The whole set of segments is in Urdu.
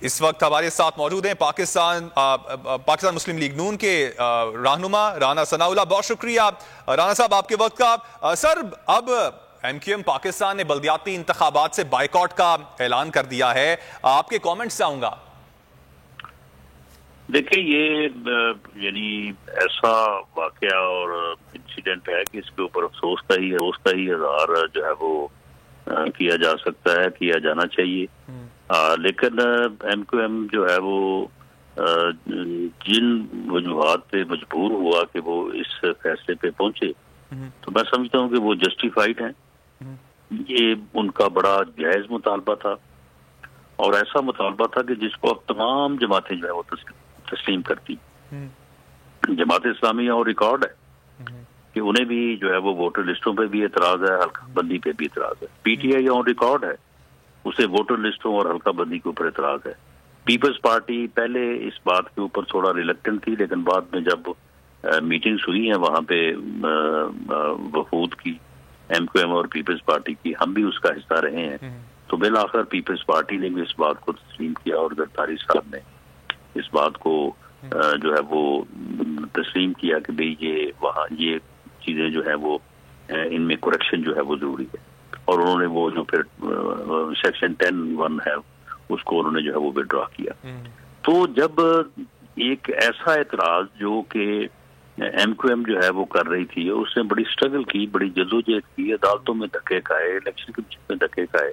اس وقت ہمارے ساتھ موجود ہیں پاکستان مسلم لیگ نون کے رہنما رانا ثناء اللہ. بہت شکریہ رانا صاحب آپ کے وقت کا. سر اب ایم کیو ایم پاکستان نے بلدیاتی انتخابات سے بائیکاٹ کا اعلان کر دیا ہے, آپ کے کومنٹس چاہوں گا. دیکھیں یہ یعنی ایسا واقعہ اور انسیڈنٹ ہے کہ اس کے اوپر افسوس کا ہی اظہار جو ہے وہ کیا جا سکتا ہے, کیا جانا چاہیے. لیکن ایم کیو ایم جو ہے وہ جن وجوہات پہ مجبور ہوا کہ وہ اس فیصلے پہ پہنچے تو میں سمجھتا ہوں کہ وہ جسٹیفائڈ ہیں. یہ ان کا بڑا جائز مطالبہ تھا اور ایسا مطالبہ تھا کہ جس کو اب تمام جماعتیں جو ہے وہ تسلیم کرتی. جماعت اسلامیہ اور ریکارڈ ہے کہ انہیں بھی جو ہے وہ ووٹر لسٹوں پہ بھی اعتراض ہے, حلقہ بندی پہ بھی اعتراض ہے. P T I on record ہے, اسے ووٹر لسٹوں اور حلقہ بندی کے اوپر اعتراض ہے. پیپلز پارٹی پہلے اس بات کے اوپر تھوڑا ریلیکٹنٹ تھی, لیکن بعد میں جب میٹنگز ہوئی ہیں وہاں پہ وفود کی ایم کیو ایم اور پیپلز پارٹی کی, ہم بھی اس کا حصہ رہے ہیں, تو بالآخر پیپلز پارٹی نے بھی اس بات کو تسلیم کیا اور زرداری صاحب نے اس بات کو جو ہے وہ تسلیم کیا کہ بھئی یہ وہاں یہ چیزیں جو ہے وہ ان میں کریکشن جو ہے وہ ضروری ہے. اور انہوں نے وہ جو پھر سیکشن 10(1) ہے اس کو انہوں نے جو ہے وہ وڈرا کیا. تو جب ایک ایسا اعتراض جو کہ ایم کیو ایم جو ہے وہ کر رہی تھی, اس نے بڑی سٹرگل کی, بڑی جدوجہد کی, عدالتوں میں دھکے کھائے, الیکشن کمیشن میں دھکے کھائے,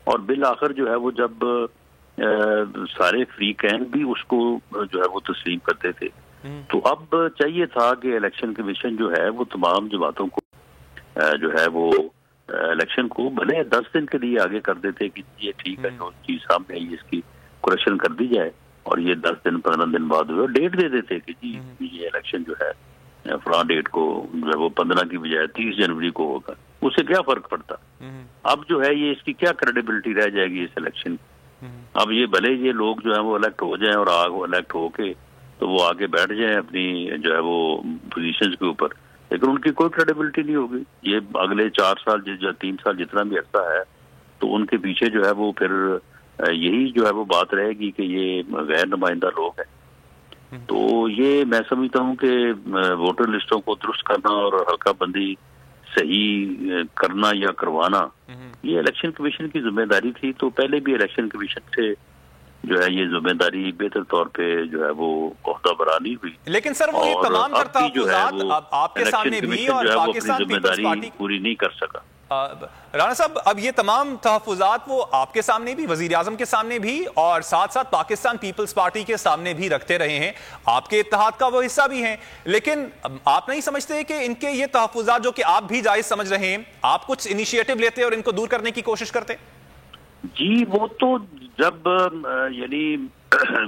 اور بالآخر جو ہے وہ جب سارے فریقین بھی اس کو جو ہے وہ تسلیم کرتے تھے, تو اب چاہیے تھا کہ الیکشن کمیشن جو ہے وہ تمام جماعتوں کو جو ہے وہ الیکشن کو بھلے 10 دن کے لیے آگے کر دیتے کہ یہ ٹھیک ہے جو چیز سامنے آئی اس کی کریکشن کر دی جائے, اور یہ 10 دن 15 دن بعد ہوئے, ڈیٹ دے دیتے کہ جی یہ الیکشن جو ہے فلاں ڈیٹ کو جو ہے وہ 15 کی بجائے 30 جنوری کو ہوگا. اس سے کیا فرق پڑتا؟ اب جو ہے یہ اس کی کیا کریڈیبلٹی رہ جائے گی اس الیکشن کی؟ اب یہ بھلے یہ لوگ جو ہیں وہ الیکٹ ہو جائیں اور الیکٹ ہو کے تو وہ آگے بیٹھ جائیں اپنی جو ہے وہ پوزیشنز کے اوپر, لیکن ان کی کوئی کریڈیبلٹی نہیں ہوگی. یہ اگلے 4 سال 3 سال جتنا بھی عرصہ ہے تو ان کے پیچھے جو ہے وہ پھر یہی جو ہے وہ بات رہے گی کہ یہ غیر نمائندہ لوگ ہیں. تو یہ میں سمجھتا ہوں کہ ووٹر لسٹوں کو درست کرنا اور حلقہ بندی صحیح کرنا یا کروانا یہ الیکشن کمیشن کی ذمہ داری تھی. تو پہلے بھی الیکشن کمیشن سے جو ہے یہ ذمہ داری بہتر طور پہ جو ہے وہ عہدہ برانی ہوئی, لیکن سر وہ یہ تمام تحفظات آپ کے سامنے بھی اور پاکستان پیپلز پارٹی پوری نہیں کر سکا. رانا صاحب اب یہ تمام تحفظات وہ آپ کے سامنے بھی, وزیر اعظم کے سامنے بھی, اور ساتھ ساتھ پاکستان پیپلز پارٹی کے سامنے بھی رکھتے رہے ہیں, آپ کے اتحاد کا وہ حصہ بھی ہیں, لیکن آپ نہیں سمجھتے کہ ان کے یہ تحفظات جو کہ آپ بھی جائز سمجھ رہے ہیں, آپ کچھ انیشیٹو لیتے اور ان کو دور کرنے کی کوشش کرتے؟ جی وہ تو جب یعنی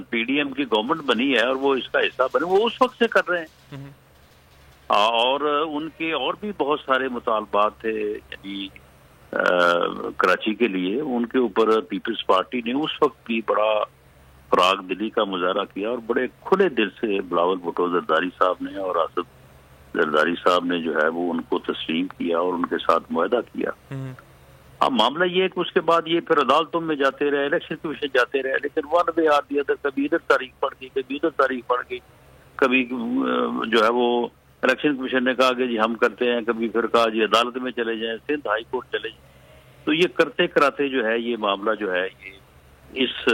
پی ڈی ایم کی گورنمنٹ بنی ہے اور وہ اس کا حصہ بنے, وہ اس وقت سے کر رہے ہیں, اور ان کے اور بھی بہت سارے مطالبات تھے یعنی کراچی کے لیے, ان کے اوپر پیپلز پارٹی نے اس وقت بھی بڑا فراغ دلی کا مظاہرہ کیا اور بڑے کھلے دل سے بلاول بھٹو زرداری صاحب نے اور آصف زرداری صاحب نے جو ہے وہ ان کو تسلیم کیا اور ان کے ساتھ معاہدہ کیا. اب معاملہ یہ ہے کہ اس کے بعد یہ پھر عدالتوں میں جاتے رہے, الیکشن کمیشن جاتے رہے, لیکن one way or the other, کبھی ادھر تاریخ پڑ گئی, کبھی ادھر تاریخ پڑ گئی, کبھی جو ہے وہ الیکشن کمیشن نے کہا کہ جی ہم کرتے ہیں, کبھی پھر کہا جی عدالت میں چلے جائیں, سندھ ہائی کورٹ چلے جائیں. تو یہ کرتے کراتے جو ہے یہ معاملہ جو ہے یہ اس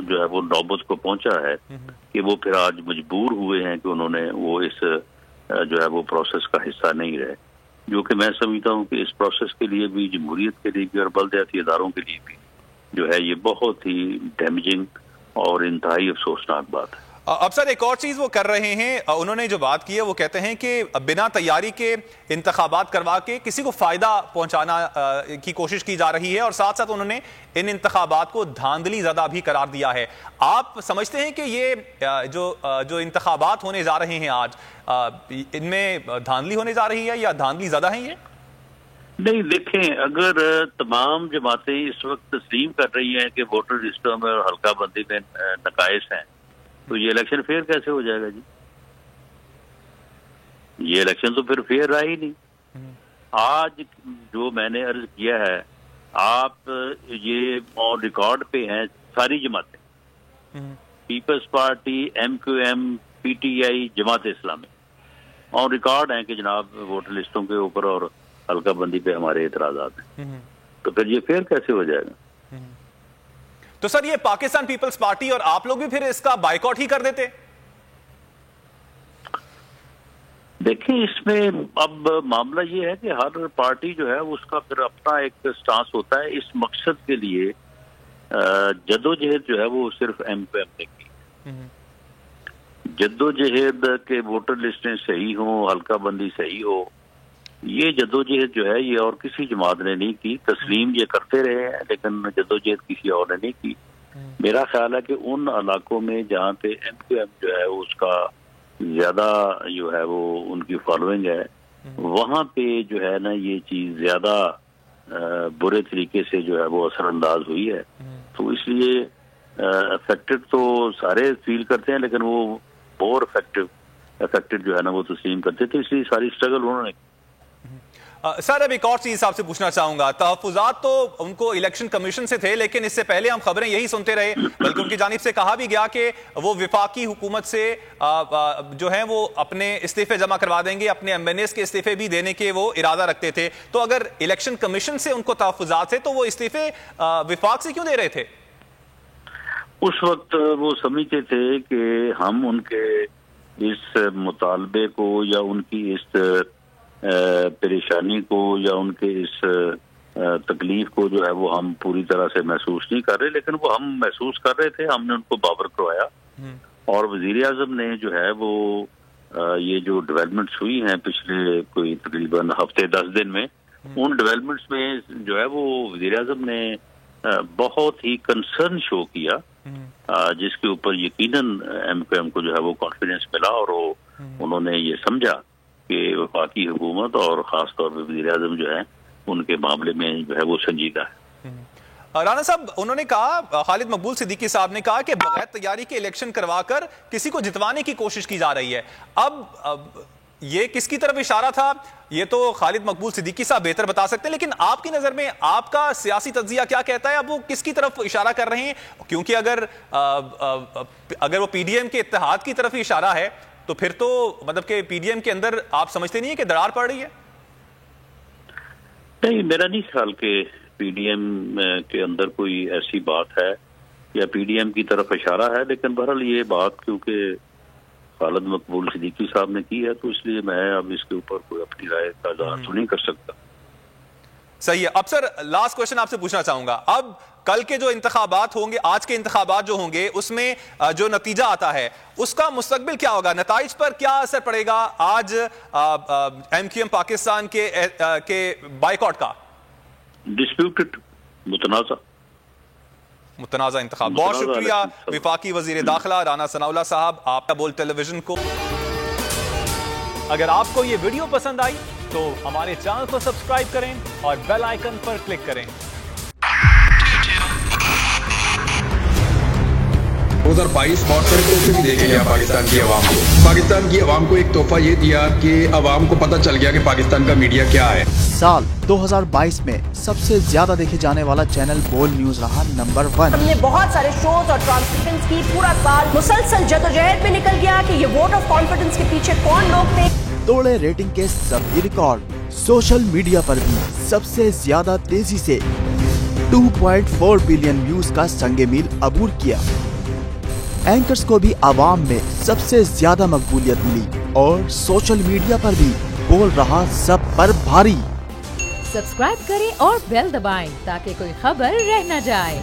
جو ہے وہ نوبت کو پہنچا ہے کہ وہ پھر آج مجبور ہوئے ہیں کہ انہوں نے وہ اس جو ہے وہ پروسیس کا حصہ نہیں رہے, جو کہ میں سمجھتا ہوں کہ اس پروسیس کے لیے بھی, جمہوریت کے لیے بھی اور بلدیاتی اداروں کے لیے بھی جو ہے یہ بہت ہی ڈیمیجنگ اور انتہائی افسوسناک بات ہے. اب سر ایک اور چیز وہ کر رہے ہیں, انہوں نے جو بات کی ہے وہ کہتے ہیں کہ بنا تیاری کے انتخابات کروا کے کسی کو فائدہ پہنچانا کی کوشش کی جا رہی ہے, اور ساتھ ساتھ انہوں نے ان انتخابات کو دھاندلی زدہ بھی قرار دیا ہے. آپ سمجھتے ہیں کہ یہ جو انتخابات ہونے جا رہے ہیں آج, ان میں دھاندلی ہونے جا رہی ہے یا دھاندلی زدہ ہیں؟ یہ نہیں, دیکھیں اگر تمام جماعتیں اس وقت تسلیم کر رہی ہیں کہ ووٹر لسٹوں میں اور حلقہ بندی میں نقائص ہیں تو یہ الیکشن فیئر کیسے ہو جائے گا جی؟ یہ الیکشن تو پھر فیئر رہا ہی نہیں. آج جو میں نے عرض کیا ہے, آپ یہ آن ریکارڈ پہ ہیں ساری جماعتیں, Peoples party, MQM، PTI، Jamaat Islami, اور ریکارڈ ہیں کہ جناب ووٹر لسٹوں کے اوپر اور حلقہ بندی پہ ہمارے اعتراضات ہیں، تو پھر یہ فیئر کیسے ہو جائے گا؟ تو سر یہ پاکستان پیپلز پارٹی اور آپ لوگ بھی پھر اس کا بائیکاٹ ہی کر دیتے؟ دیکھیں اس میں اب معاملہ یہ ہے کہ ہر پارٹی جو ہے اس کا پھر اپنا ایک سٹانس ہوتا ہے. اس مقصد کے لیے جدوجہد جو ہے وہ صرف MQM نے کی. جدوجہد کے ووٹر لسٹیں صحیح ہوں، حلقہ بندی صحیح ہو، یہ جدوجہد جو ہے یہ اور کسی جماعت نے نہیں کی. تسلیم یہ کرتے رہے ہیں لیکن جدوجہد کسی اور نے نہیں کی. میرا خیال ہے کہ ان علاقوں میں جہاں پہ MQM جو ہے اس کا زیادہ جو ہے وہ ان کی فالوئنگ ہے، وہاں پہ جو ہے نا یہ چیز زیادہ برے طریقے سے جو ہے وہ اثر انداز ہوئی ہے. تو اس لیے افیکٹڈ تو سارے فیل کرتے ہیں لیکن وہ مور افیکٹڈ جو ہے نا وہ تسلیم کرتے تھے. اس لیے ساری اسٹرگل انہوں نے. سر اب ایک اور چیز آپ سے پوچھنا چاہوں گا. تحفظات تو ان کو الیکشن کمیشن سے تھے لیکن اس سے پہلے ہم خبریں یہی سنتے رہے، بلکہ ان کی جانب سے کہا بھی گیا کہ وہ وفاقی حکومت سے جو ہیں وہ اپنے استعفے جمع کروا دیں گے، اپنے MNAs کے استعفے بھی دینے کے وہ ارادہ رکھتے تھے. تو اگر الیکشن کمیشن سے ان کو تحفظات تھے تو وہ استعفے وفاق سے کیوں دے رہے تھے؟ اس وقت وہ سمجھتے تھے کہ ہم ان کے اس مطالبے کو یا ان کی اس پریشانی کو یا ان کے اس تکلیف کو جو ہے وہ ہم پوری طرح سے محسوس نہیں کر رہے، لیکن وہ ہم محسوس کر رہے تھے. ہم نے ان کو باور کروایا اور وزیر اعظم نے جو ہے وہ یہ جو ڈیولپمنٹس ہوئی ہیں پچھلے کوئی تقریباً ہفتے 10 دن میں، ان ڈیولپمنٹس میں جو ہے وہ وزیر اعظم نے بہت ہی کنسرن شو کیا، جس کے اوپر یقیناً MQM کو جو ہے وہ کانفیڈنس ملا اور وہ انہوں نے یہ سمجھا کہ وفاقی حکومت اور خاص طور پہ وزیر اعظم جو ہے ان کے معاملے میں جو ہے وہ سنجیدہ ہے. رانا صاحب انہوں نے کہا، خالد مقبول صدیقی صاحب نے کہا کہ بغیر تیاری کے الیکشن کروا کر کسی کو جتوانے کی کوشش کی جا رہی ہے. اب یہ کس کی طرف اشارہ تھا یہ تو خالد مقبول صدیقی صاحب بہتر بتا سکتے ہیں، لیکن آپ کی نظر میں آپ کا سیاسی تجزیہ کیا کہتا ہے؟ اب وہ کس کی طرف اشارہ کر رہے ہیں؟ کیونکہ اگر وہ PDM کے اتحاد کی طرف ہی اشارہ ہے تو پھر تو مطلب کہ PDM کے اندر آپ سمجھتے نہیں ہیں کہ دراڑ پڑ رہی ہے؟ نہیں، میرا نہیں خیال کہ PDM کے اندر کوئی ایسی بات ہے یا PDM کی طرف اشارہ ہے، لیکن بہرحال یہ بات کیونکہ خالد مقبول صدیقی صاحب نے کی ہے تو اس لیے میں اب اس کے اوپر کوئی اپنی رائے کا اظہار تو نہیں کر سکتا. صحیح ہے. اب سر لاسٹ کوشچن آپ سے پوچھنا چاہوں گا، اب کل کے جو انتخابات ہوں گے، آج کے انتخابات جو ہوں گے، اس میں جو نتیجہ آتا ہے اس کا مستقبل کیا ہوگا؟ نتائج پر کیا اثر پڑے گا آج MQM پاکستان کے بائیکاٹ کا؟ ڈسپیوٹڈ، متنازع انتخاب. بہت شکریہ وفاقی وزیر داخلہ رانا ثناءاللہ صاحب. آپ کا بول ٹیلی ویژن کو اگر آپ کو یہ ویڈیو پسند آئی تو ہمارے چینل کو سبسکرائب کریں اور بیل آئیکن پر کلک کریں. 2022 بہت سارے تحفے بھی دیکھے گیا پاکستان کی عوام کو. پاکستان کی عوام کو ایک تحفہ یہ دیا کہ عوام کو پتہ چل گیا کہ پاکستان کا میڈیا کیا ہے. سال 2022 میں سب سے زیادہ دیکھے جانے والا چینل بول نیوز رہا نمبر 1. ہم نے بہت سارے شوز اور ٹرانسمیشنز کی، پورا سال مسلسل جدوجہد میں نکل گیا کہ یہ ووٹ آف کانفیڈنس کے پیچھے کون لوگ تھے. توڑے ریٹنگ کے سبھی ریکارڈ. سوشل میڈیا پر بھی سب سے زیادہ تیزی سے 2.4 بلین ویوز کا سنگ میل عبور کیا. اینکرز کو بھی عوام میں سب سے زیادہ مقبولیت ملی اور سوشل میڈیا پر بھی بول رہا سب پر بھاری. سبسکرائب کریں اور بیل دبائیں تاکہ کوئی خبر رہ نہ جائے.